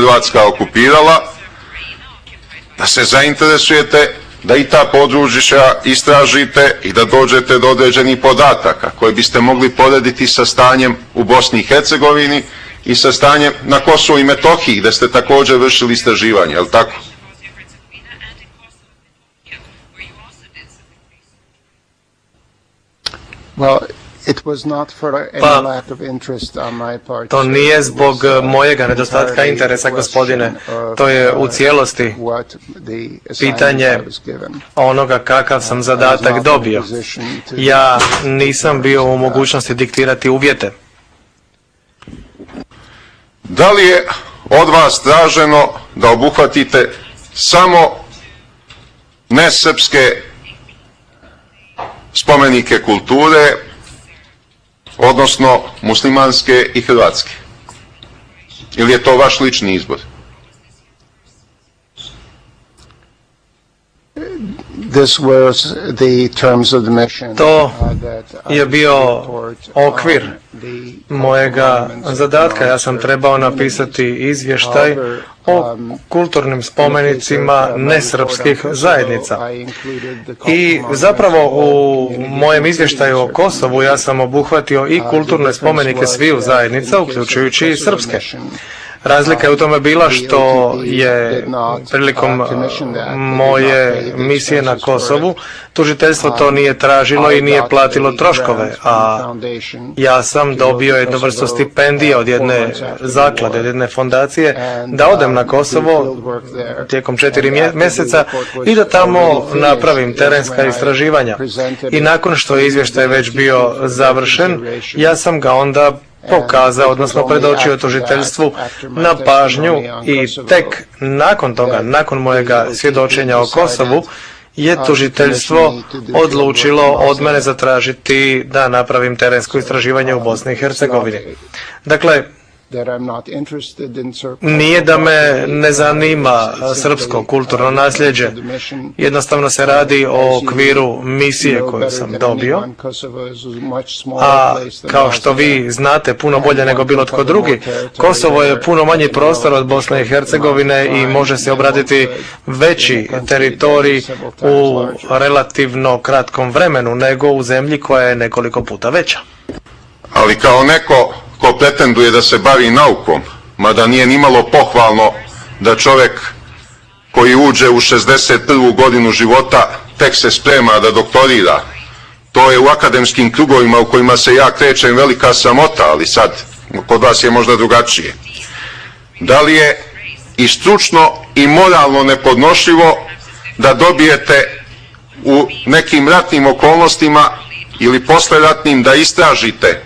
Hrvatska okupirala, da se zainteresujete, da i ta područja istražite i da dođete do određenih podataka koje biste mogli porediti sa stanjem u Bosni i Hercegovini i sa stanjem na Kosovu i Metohiji, gdje ste također vršili istraživanje, je li tako? To nije zbog mojega nedostatka interesa, gospodine. To je u cijelosti pitanje onoga kakav sam zadatak dobio. Ja nisam bio u mogućnosti diktirati uvjete. Da li je od vas traženo da obuhvatite samo nesrpske spomenike kulture, odnosno muslimanske i hrvatske? Ili je to vaš lični izbor? To je bio okvir mojega zadatka. Ja sam trebao napisati izvještaj o kulturnim spomenicima nesrpskih zajednica. I zapravo u mojem izvještaju o Kosovu ja sam obuhvatio i kulturne spomenike sviju zajednica, uključujući i srpske. Razlika je u tome bila što je prilikom moje misije na Kosovu tužiteljstvo to nije tražilo i nije platilo troškove, a ja sam dobio jednu vrstu stipendije od jedne zaklade, od jedne fondacije, da odem na Kosovo tijekom 4 mjeseca i da tamo napravim terenska istraživanja. I nakon što je izvještaj već bio završen, ja sam ga onda pokazao, odnosno predočio tužiteljstvu na pažnju i tek nakon toga, nakon mojega svjedočenja o Kosovu, je tužiteljstvo odlučilo od mene zatražiti da napravim terensko istraživanje u Bosni i Hercegovini. Dakle, nije da me ne zanima srpsko kulturno nasljeđe. Jednostavno se radi o okviru misije koju sam dobio. A kao što vi znate puno bolje nego bilo tko drugi, Kosovo je puno manji prostor od Bosne i Hercegovine i može se obraditi veći teritorij u relativno kratkom vremenu nego u zemlji koja je nekoliko puta veća. Ali kao neko ko pretenduje da se bavi naukom, mada nije nimalo pohvalno da čovjek koji uđe u 61. godinu života tek se sprema da doktorira. To je u akademskim krugovima u kojima se ja krećem velika sramota, ali sad kod vas je možda drugačije. Da li je i stručno i moralno nepodnošljivo da dobijete u nekim ratnim okolnostima ili posleratnim da istražite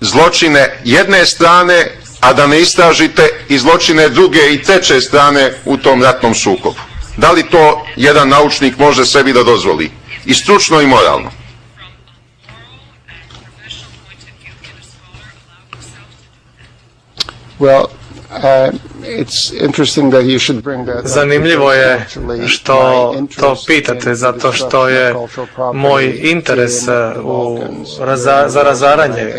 zločine jedne strane, a da ne istražite i zločine druge i treće strane u tom ratnom sukobu? Da li to jedan naučnik može sebi da dozvoli? I stručno i moralno. Zanimljivo je što to pitate, zato što je moj interes za razaranje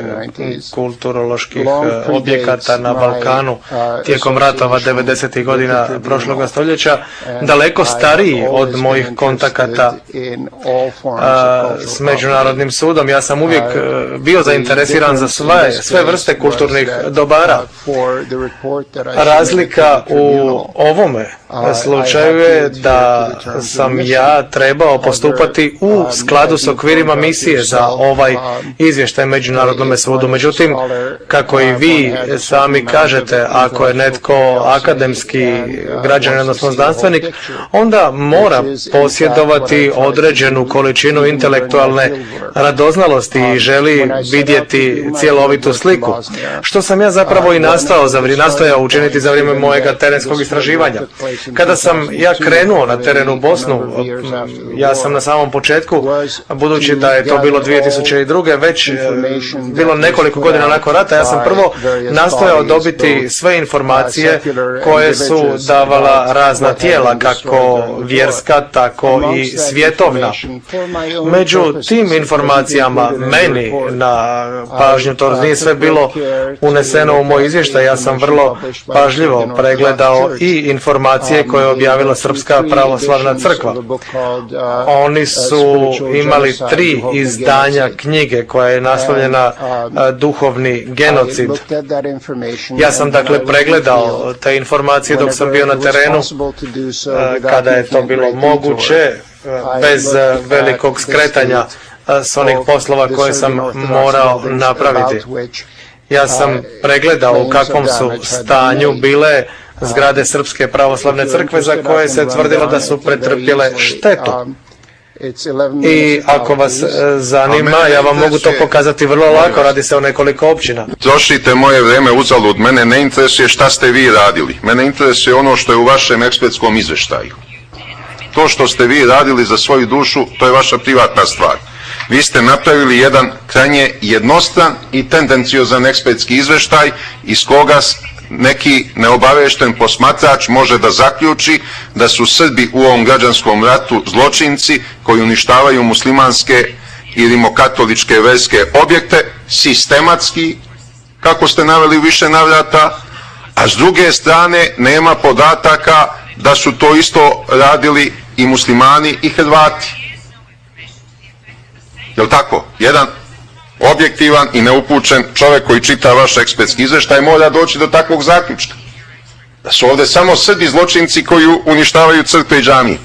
kulturoloških objekata na Balkanu tijekom ratova 90. godina prošloga stoljeća daleko stariji od mojih kontakata s Međunarodnim sudom. Ja sam uvijek bio zainteresiran za sve vrste kulturnih dobara. Razlika u ovome slučaju je da sam ja trebao postupati u skladu s okvirima misije za ovaj izvještaj Međunarodnom sudu. Međutim, kako i vi sami kažete, ako je netko akademski građanin, odnosno znanstvenik, onda mora posjedovati određenu količinu intelektualne radoznalosti i želi vidjeti cjelovitu sliku. Što sam ja zapravo i nastojao učiniti za vrijeme mojega terenskog istraživanja. Kada sam ja krenuo na terenu u Bosnu, ja sam na samom početku, budući da je to bilo 2002. već bilo nekoliko godina nakon rata, ja sam prvo nastojao dobiti sve informacije koje su davala razna tijela, kako vjerska, tako i svjetovna. Među tim informacijama meni na pažnju, to nije sve bilo uneseno u moj izvještaj, ja sam vrlo pažljivo pregledao i informacije koje je objavila Srpska pravoslavna crkva. Oni su imali 3 izdanja knjige koja je naslovljena Duhovni genocid. Ja sam dakle pregledao te informacije dok sam bio na terenu, kada je to bilo moguće, bez velikog skretanja s onih poslova koje sam morao napraviti. Ja sam pregledao u kakvom su stanju bile zgrade Srpske pravoslavne crkve za koje se tvrdilo da su pretrpjele štetu. I ako vas zanima, ja vam mogu to pokazati vrlo lako, radi se o nekoliko općina. Trošite moje vrijeme uzalud, mene ne interesuje šta ste vi radili, mene interesuje ono što je u vašem ekspertskom izvještaju. To što ste vi radili za svoju dušu, to je vaša privatna stvar. Vi ste napravili jedan krajnje jednostran i tendenciozan ekspertski izvještaj iz koga neki neobavešten posmatrač može da zaključi da su Srbi u ovom građanskom ratu zločinci koji uništavaju muslimanske i rimokatoličke verske objekte sistematski, kako ste naveli u više navrata, a s druge strane nema podataka da su to isto radili i muslimani i Hrvati. Jel' tako? Jedan objektivan i neupućen čovjek koji čita vaš ekspertski izvještaj mora doći do takvog zaključka. Da su ovdje samo Srbi zločinci koji uništavaju crkve i džamije.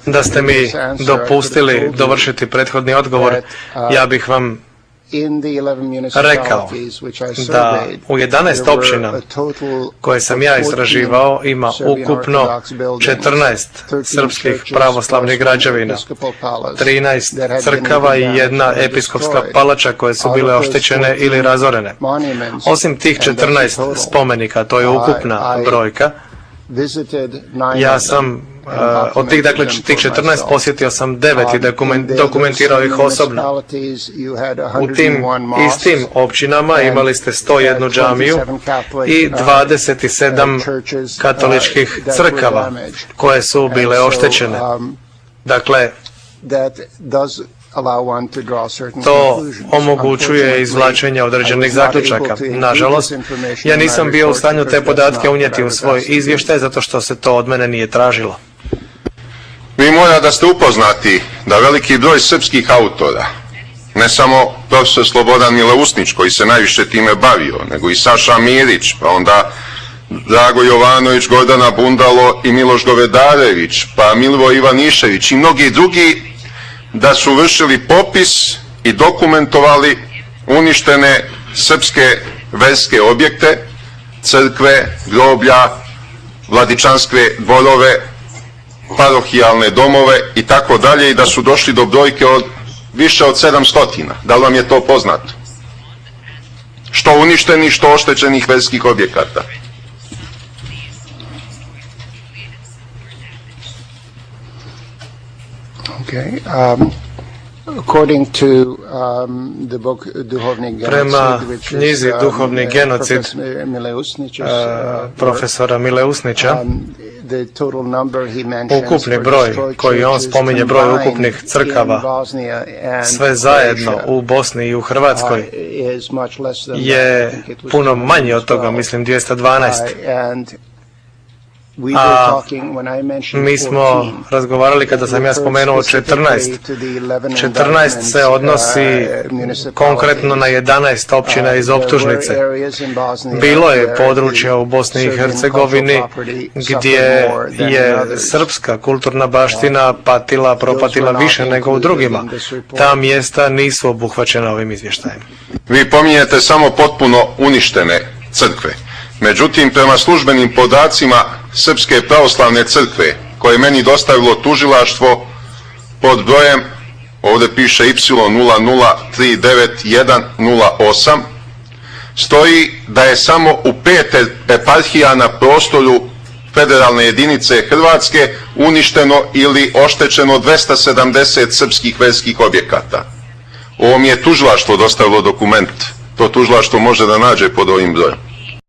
Da ste mi dopustili dovršiti prethodni odgovor, ja bih vam rekao da u 11 općina koje sam ja istraživao ima ukupno 14 srpskih pravoslavnih građevina, 13 crkava i 1 episkopska palača koje su bile oštećene ili razorene. Osim tih 14 spomenika, to je ukupna brojka, ja sam od tih, dakle, tih 14 posjetio sam 9 i dokumentirao ih osobno. U tim istim općinama imali ste 101 džamiju i 27 katoličkih crkava koje su bile oštećene. Dakle, to omogućuje izvlačenje određenih zaključaka. Nažalost, ja nisam bio u stanju te podatke unijeti u svoj izvještaj zato što se to od mene nije tražilo. Vi mora da ste upoznati da veliki broj srpskih autora, ne samo profesor Slobodan Mileusnić koji se najviše time bavio, nego i Saša Mirić, pa onda Drago Jovanović, Gordana Bundalo i Miloš Govedarević, pa Milivoje Ivanišević i mnogi drugi, da su vršili popis i dokumentovali uništene srpske verske objekte, crkve, groblja, vladičanske dvorove, parohijalne domove i tako dalje, i da su došli do brojke od više od 700. Da li vam je to poznato? Što uništenih, što oštećenih verskih objekata. Prema knjizi Duhovni genocid profesora Mileusnića, ukupni broj koji on spominje, broj ukupnih crkava, sve zajedno u Bosni i u Hrvatskoj, je puno manji od toga, mislim 212. A mi smo razgovarali kada sam ja spomenuo 14. 14 se odnosi konkretno na 11 općina iz optužnice. Bilo je područja u Bosni i Hercegovini gdje je srpska kulturna baština propatila više nego u drugima. Ta mjesta nisu obuhvaćena ovim izvještajem. Vi pominjete samo potpuno uništene crkve. Međutim, prema službenim podacima Srpske pravoslavne crkve, koje je meni dostavilo tužilaštvo pod brojem, ovdje piše Y00391108, stoji da je samo u 5 eparhija na prostoru federalne jedinice Hrvatske uništeno ili oštećeno 270 srpskih verskih objekata. Ovo mi je tužilaštvo dostavilo dokument. To tužilaštvo može da nađe pod ovim brojem.